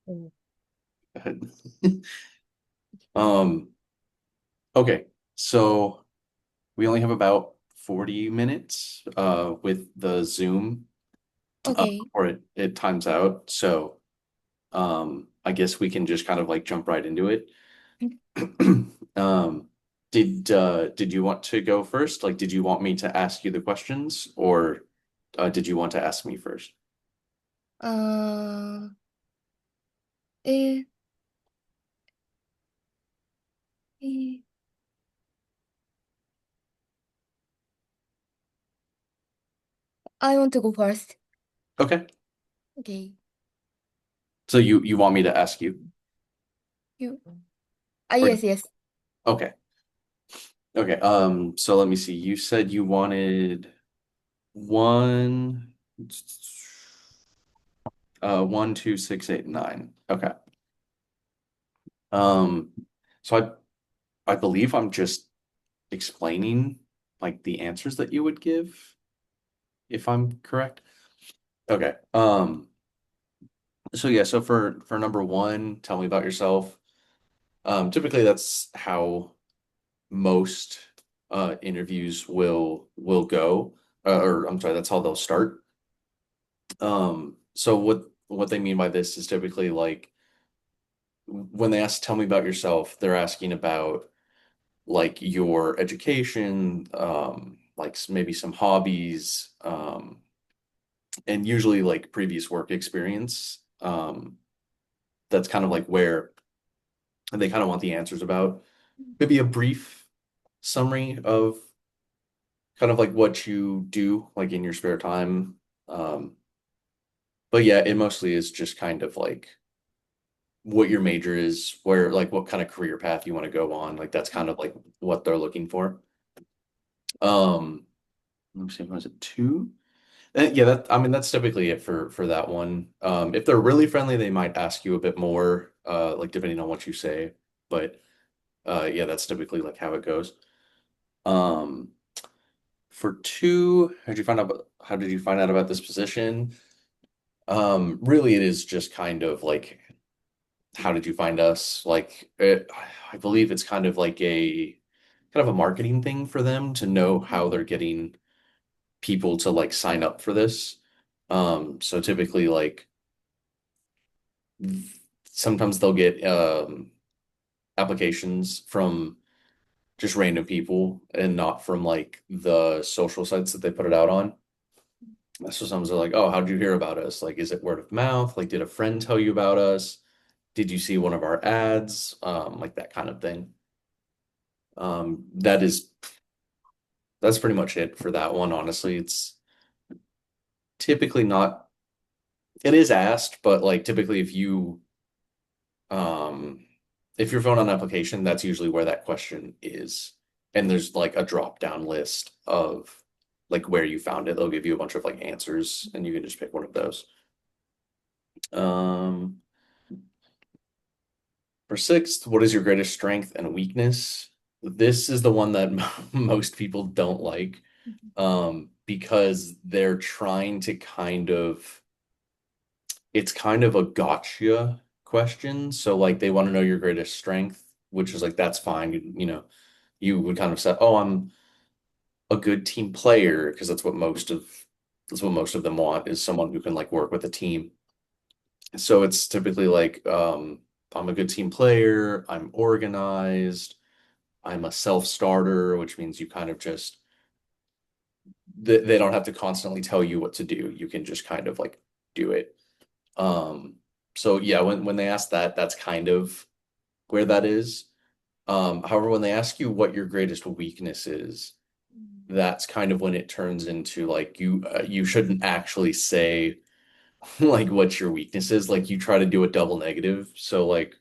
Oh, Um, okay, so we only have about 40 minutes with the Zoom okay. before it times out. So I guess we can just kind of like jump right into it. Um, did you want to go first? Like, did you want me to ask you the questions, or did you want to ask me first? Uh, eh, eh, I want to go first. Okay. Okay. So you want me to ask you? You. Or Yes, yes. okay. Okay. So let me see. You said you wanted one, 1, 2, 6, 8, 9. Okay. Um, so I believe I'm just explaining like the answers that you would give, if I'm correct. Okay. So yeah, so for number one, tell me about yourself. Typically that's how most interviews will go. Or I'm sorry, that's how they'll start. So what they mean by this is typically like when they ask tell me about yourself, they're asking about like your education, like maybe some hobbies, and usually like previous work experience. That's kind of like where they kind of want the answers about. Maybe a brief summary of kind of like what you do like in your spare time. Um, but yeah, it mostly is just kind of like what your major is, where like what kind of career path you want to go on. Like that's kind of like what they're looking for. Um, let me see, was it two? Yeah, that I mean that's typically it for that one. If they're really friendly, they might ask you a bit more, like depending on what you say. But yeah, that's typically like how it goes. Um, for two, how did you find out about this position? Really, it is just kind of like how did you find us? Like, I believe it's kind of a marketing thing for them to know how they're getting people to like sign up for this. So typically, like sometimes they'll get applications from just random people and not from like the social sites that they put it out on. So sometimes they're like, "Oh, how did you hear about us? Like, is it word of mouth? Like, did a friend tell you about us? Did you see one of our ads? Like that kind of thing." That's pretty much it for that one, honestly. It's typically not, it is asked, but like typically um if you're filling out an application, that's usually where that question is. And there's like a drop down list of like where you found it. They'll give you a bunch of like answers and you can just pick one of those. Um For sixth, what is your greatest strength and weakness? This is the one that most people don't like, because they're trying to it's kind of a gotcha question. So like they want to know your greatest strength, which is like that's fine. You would kind of say, "Oh, I'm a good team player," because that's what most of them want is someone who can like work with a team. So it's typically like I'm a good team player, I'm organized, I'm a self-starter, which means you kind of just they don't have to constantly tell you what to do. You can just kind of like do it. Um, so yeah, when they ask that, that's kind of where that is. However, when they ask you what your greatest weakness is, that's kind of when it turns into like you shouldn't actually say like what your weakness is. Like you try to do a double negative. So like,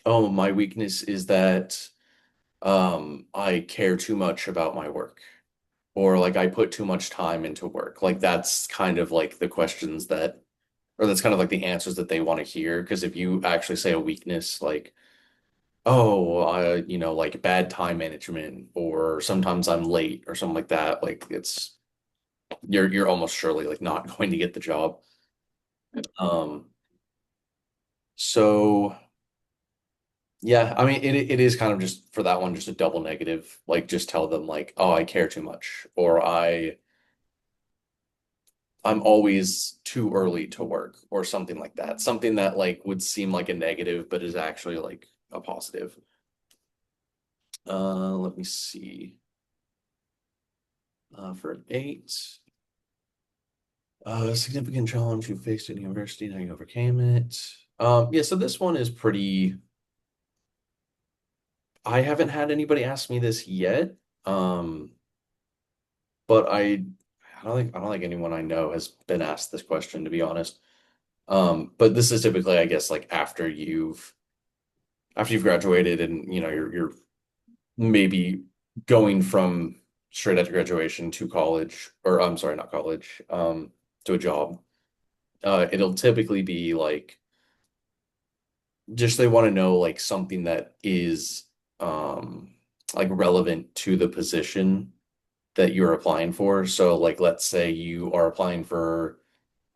oh, my weakness is that I care too much about my work. Or like I put too much time into work. Like that's kind of like the questions that, or that's kind of like the answers that they want to hear. Because if you actually say a weakness like, oh, like bad time management, or sometimes I'm late, or something like that, like you're almost surely like not going to get the job. Um, So yeah, I mean it is kind of just for that one just a double negative. Like just tell them like, oh, I care too much, or I'm always too early to work, or something like that. Something that like would seem like a negative, but is actually like a positive. Let me see. For an eight, significant challenge you faced in university, now you overcame it. Yeah, so this one is pretty. I haven't had anybody ask me this yet. Um, but I don't think anyone I know has been asked this question, to be honest. But this is typically, I guess, like after you've graduated and you're maybe going from straight after graduation to college, or I'm sorry, not college, to a job. It'll typically be like just they want to know like something that is like relevant to the position that you're applying for. So like let's say you are applying for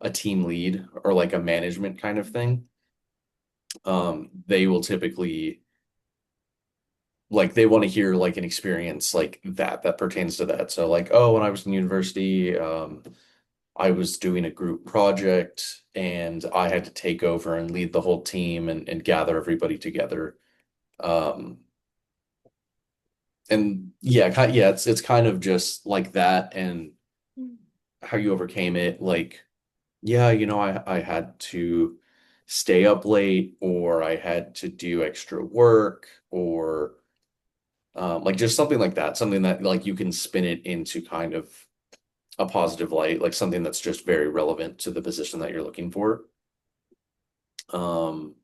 a team lead or like a management kind of thing. They will typically like they want to hear like an experience like that pertains to that. So like, oh, when I was in university, I was doing a group project and I had to take over and lead the whole team and gather everybody together. Um, and yeah, yeah, it's kind of just like that and how you overcame it. Like, yeah, I had to stay up late or I had to do extra work or like just something like that, something that like you can spin it into kind of a positive light, like something that's just very relevant to the position that you're looking for. Um,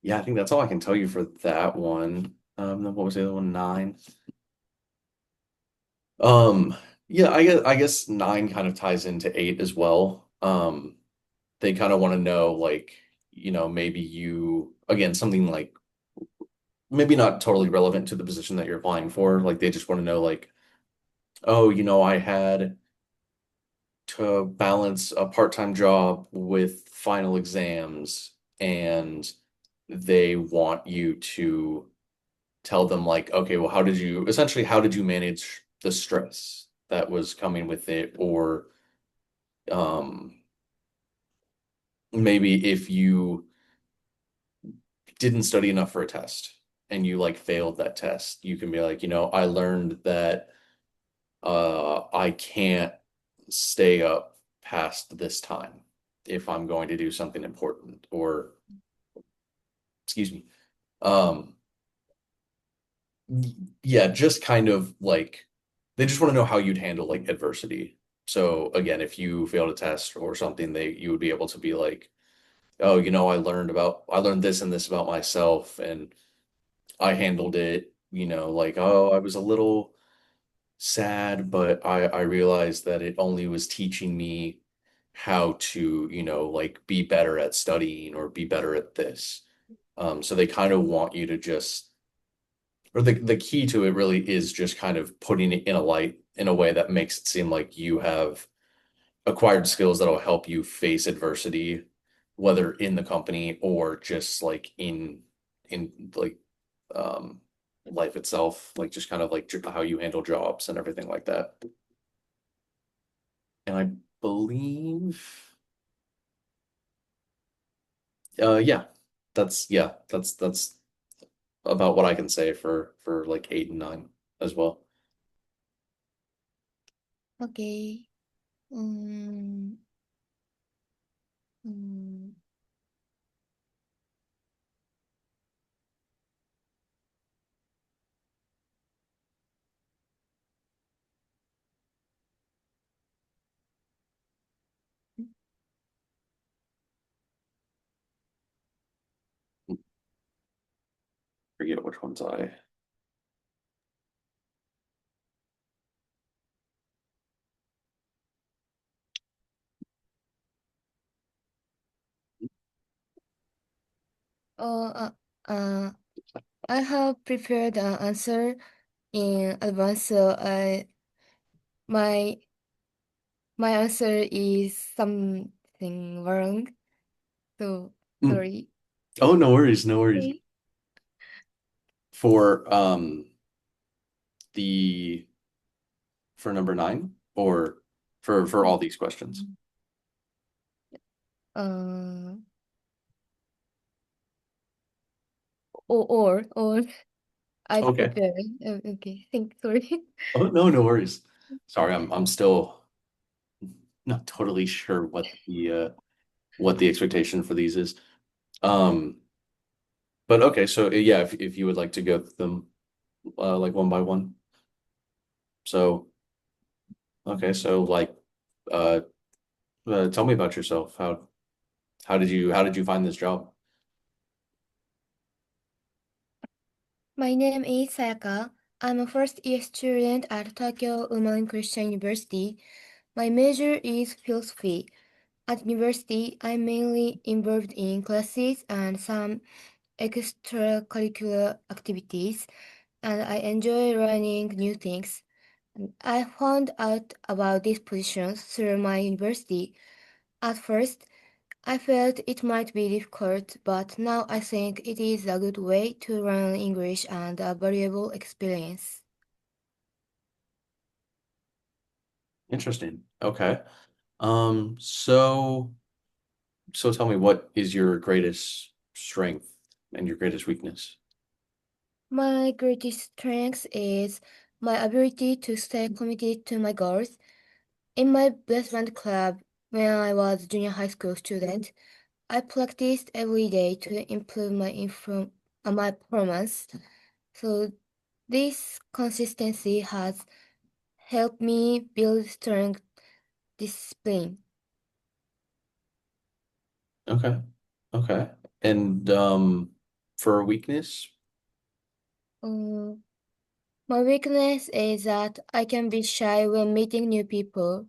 yeah, I think that's all I can tell you for that one. Then what was the other one? Nine. Um, yeah, I guess nine kind of ties into eight as well. They kind of want to know like, maybe you again something like maybe not totally relevant to the position that you're applying for. Like they just want to know like, oh, I had to balance a part-time job with final exams and they want you to tell them like, okay, well, how did you manage the stress that was coming with it? Or um, maybe if you didn't study enough for a test and you like failed that test, you can be like, I learned that I can't stay up past this time if I'm going to do something important or excuse me. Um, yeah, just kind of like they just want to know how you'd handle like adversity. So again, if you failed a test or something, you would be able to be like, oh, I learned this and this about myself and I handled it, like, oh, I was a little sad, but I realized that it only was teaching me how to, like be better at studying or be better at this. So they kind of want you to just, or the key to it really is just kind of putting it in a light in a way that makes it seem like you have acquired skills that'll help you face adversity, whether in the company or just like in like um life itself, like just kind of like how you handle jobs and everything like that. And I believe, yeah, that's about what I can say for like eight and nine as well. Okay. Um, um, Forget which ones I. uh, uh, uh, I have prepared an answer in advance, so my my answer is something wrong. So Mm. sorry. Oh, no worries, no worries. Okay. For the for number nine or for all these questions. Uh, or I Okay. prepare. Okay. Sorry. Oh, no, no worries. Sorry, I'm still not totally sure what the expectation for these is. Um, but okay, so yeah, if you would like to go through them like one by one. So okay, so like uh, tell me about yourself. How did you find this job? My name is Sayaka. I'm a first year student at Tokyo Women Christian University. My major is philosophy. At university, I'm mainly involved in classes and some extracurricular activities, and I enjoy learning new things. I found out about these positions through my university. At first, I felt it might be difficult, but now I think it is a good way to learn English and a valuable experience. Interesting. Okay. So so tell me, what is your greatest strength and your greatest weakness? My greatest strength is my ability to stay committed to my goals. In my best friend club, when I was a junior high school student, I practiced every day to improve my performance. So this consistency has helped me build strong discipline. Okay. Okay. And for a weakness? Um, my weakness is that I can be shy when meeting new people.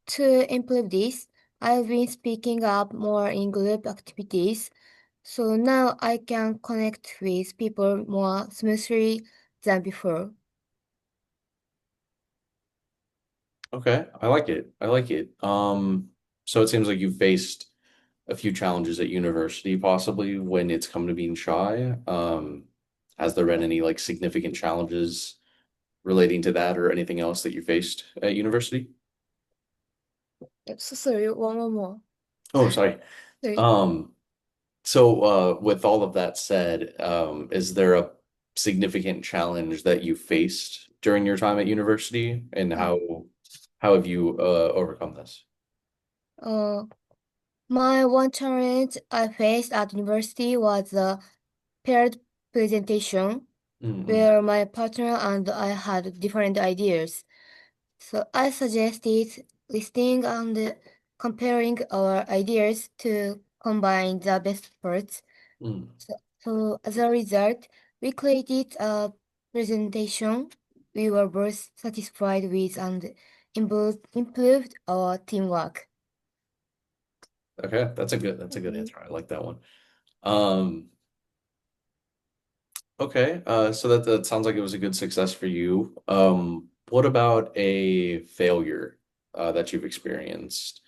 To improve this, I've been speaking up more in group activities, so now I can connect with people more smoothly than before. Okay, I like it. I like it. So it seems like you faced a few challenges at university, possibly when it's come to being shy. Has there been any like significant challenges relating to that or anything else that you faced at university? So sorry, one more. Oh, sorry. Sorry. Um, so with all of that said, is there a significant challenge that you faced during your time at university, and Uh, how have you overcome this? uh, my one challenge I faced at university was a paired presentation Mm-mm. where my partner and I had different ideas. So I suggested listing and comparing our ideas to combine the best parts. Mm. So as a result, we created a presentation we were both satisfied with and improved our teamwork. Okay, that's a good Mhm. answer. I like that one. Um, okay, so that sounds like it was a good success for you. What about a failure that you've experienced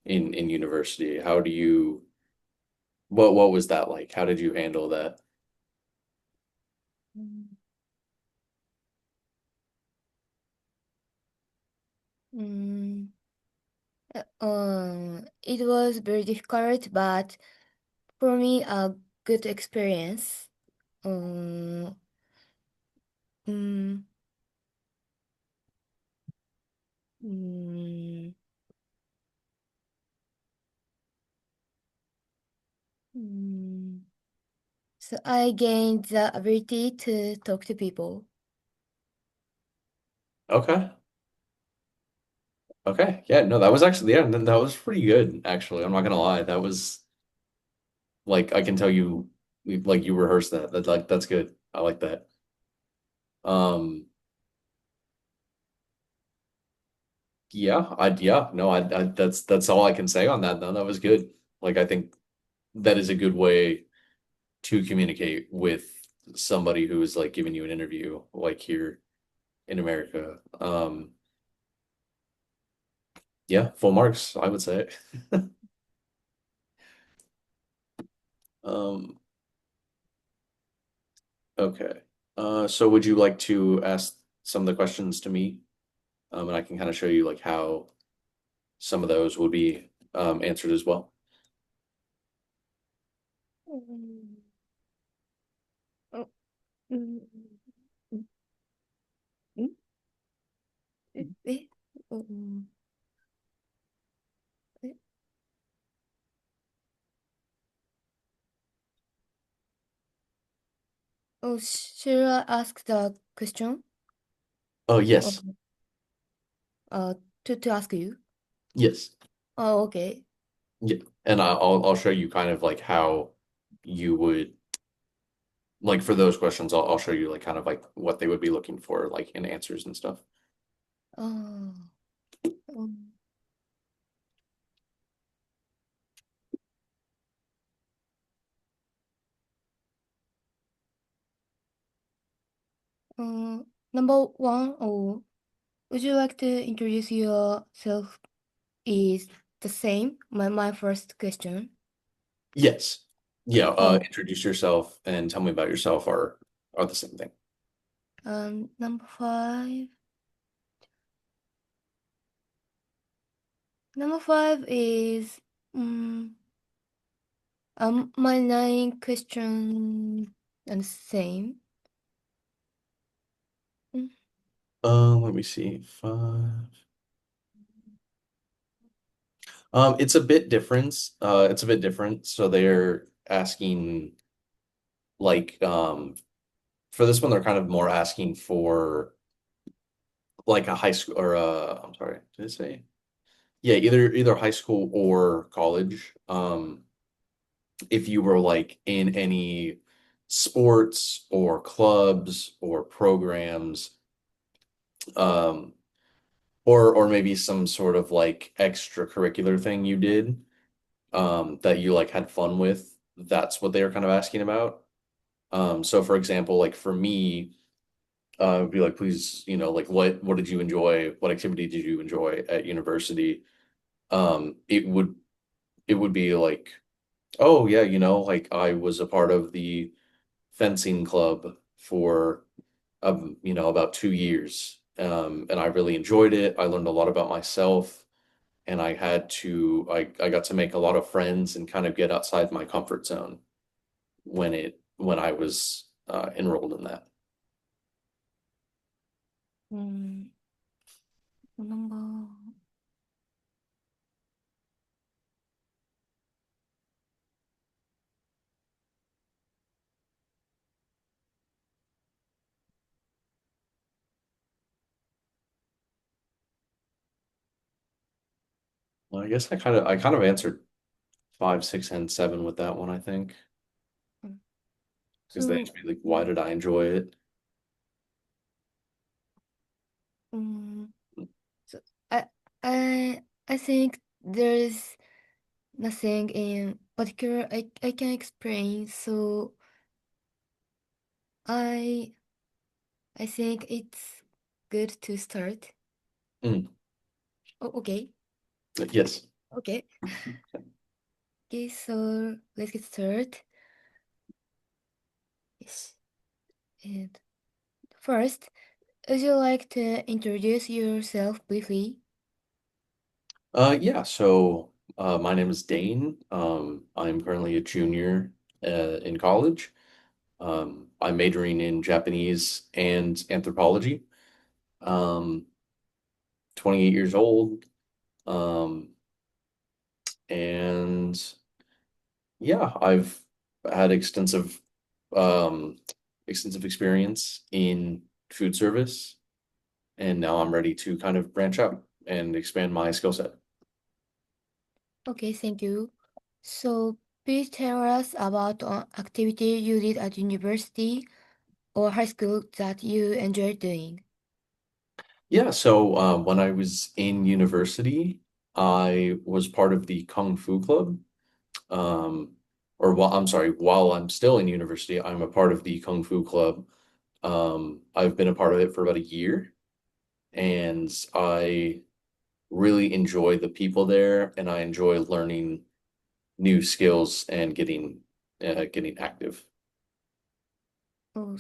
in university? How do you what was that like? How did you handle that? Mm, it was very difficult, but for me, a good experience. Um, mm, mm, mm. So I gained the ability to talk to people. Okay. Okay. Yeah, no, that was actually yeah, that was pretty good actually. I'm not gonna lie. That was like I can tell you like you rehearsed that. That's like that's good. I like that. Um yeah, no, I that's all I can say on that though. That was good. Like I think that is a good way to communicate with somebody who is like giving you an interview like here in America. Yeah, full marks, I would say. Okay. So would you like to ask some of the questions to me? And I can kind of show you like how some of those would be answered as well. Mm, oh, mm, mm, mm, eh, oh, eh, oh, should I ask the question? Oh, Or, yes. uh, to ask you? Yes. Oh, okay. Yeah. And I'll show you kind of like how you would like for those questions, I'll show you like kind of like what they would be looking for like in answers and stuff. Oh, number one, oh, would you like to introduce yourself? Is the same? My first question. Yes. Yeah, Oh, introduce yourself and tell me about yourself are the same thing. number five. Number five is um, my nine question and same. Mm, Let me see. Five. It's a bit different. It's a bit different. So they're asking like for this one they're kind of more asking for like a high school or I'm sorry, did I say? Yeah, either high school or college. If you were like in any sports or clubs or programs, um, or maybe some sort of like extracurricular thing you did, that you like had fun with. That's what they were kind of asking about. So for example, like for me, it'd be like, please, like what did you enjoy? What activity did you enjoy at university? It would be like, oh yeah, like I was a part of the fencing club for about 2 years. And I really enjoyed it. I learned a lot about myself and I got to make a lot of friends and kind of get outside my comfort zone when I was enrolled in that. mm, number. Well, I guess I kind of answered five, six, and seven with that one, I think. mm, Because they So, asked me like, why did I enjoy it? um, so I I think there's nothing in particular I can explain. So I I think it's good to start. Mm, Oh, okay. yes. Okay. Okay, so let's get started. Yes. And first, would you like to introduce yourself briefly? Yeah, so my name is Dane. I'm currently a junior in college. I'm majoring in Japanese and anthropology. Um, 28 years old. Um, and yeah, I've had um, extensive experience in food service, and now I'm ready to kind of branch out and expand my skill set. Okay, thank you. So please tell us about an activity you did at university or high school that you enjoyed doing. Yeah, so when I was in university, I was part of the Kung Fu Club. Um, or while I'm sorry, while I'm still in university, I'm a part of the Kung Fu Club. I've been a part of it for about a year, and I really enjoy the people there, and I enjoy learning new skills and getting getting active. Oh,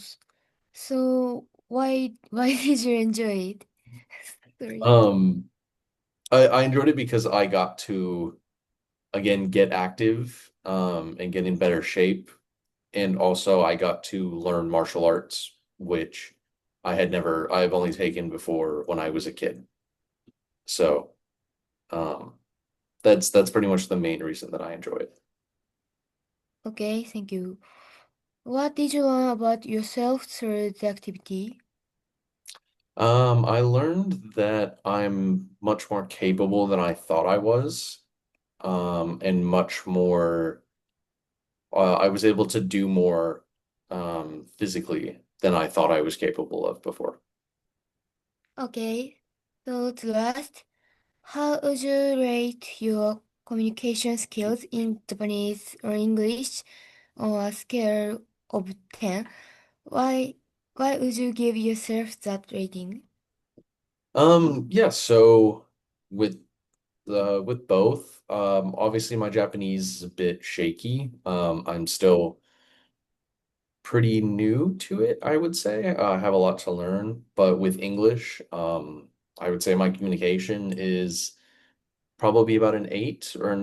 so why did you enjoy it? Sorry. Um, I enjoyed it because I got to again get active and get in better shape. And also I got to learn martial arts, which I've only taken before when I was a kid. So um that's pretty much the main reason that I enjoy it. Okay, thank you. What did you learn about yourself through the activity? I learned that I'm much more capable than I thought I was, and much more I was able to do more physically than I thought I was capable of before. Okay, so to last, how would you rate your communication skills in Japanese or English on a scale of 10? Why why would you give yourself that rating? Yeah, so with both, obviously my Japanese is a bit shaky. I'm still pretty new to it, I would say. I have a lot to learn, but with English, I would say my communication is probably about an eight or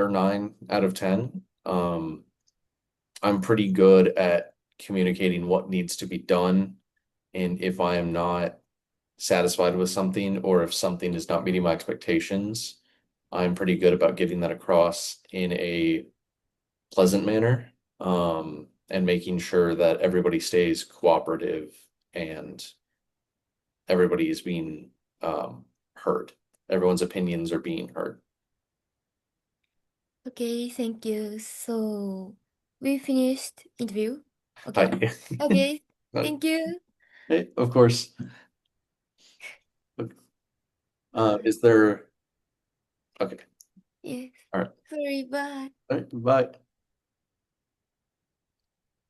nine out of 10. I'm pretty good at communicating what needs to be done, and if I am not satisfied with something or if something is not meeting my expectations, I'm pretty good about getting that across in a pleasant manner, and making sure that everybody stays cooperative and everybody is being heard. Everyone's opinions are being heard. Okay, thank you. So we finished interview. Hi. Okay. Okay, thank you. Hey, of course. Bye. Is there, okay, Yes. all right. Sorry, bye. All right, bye.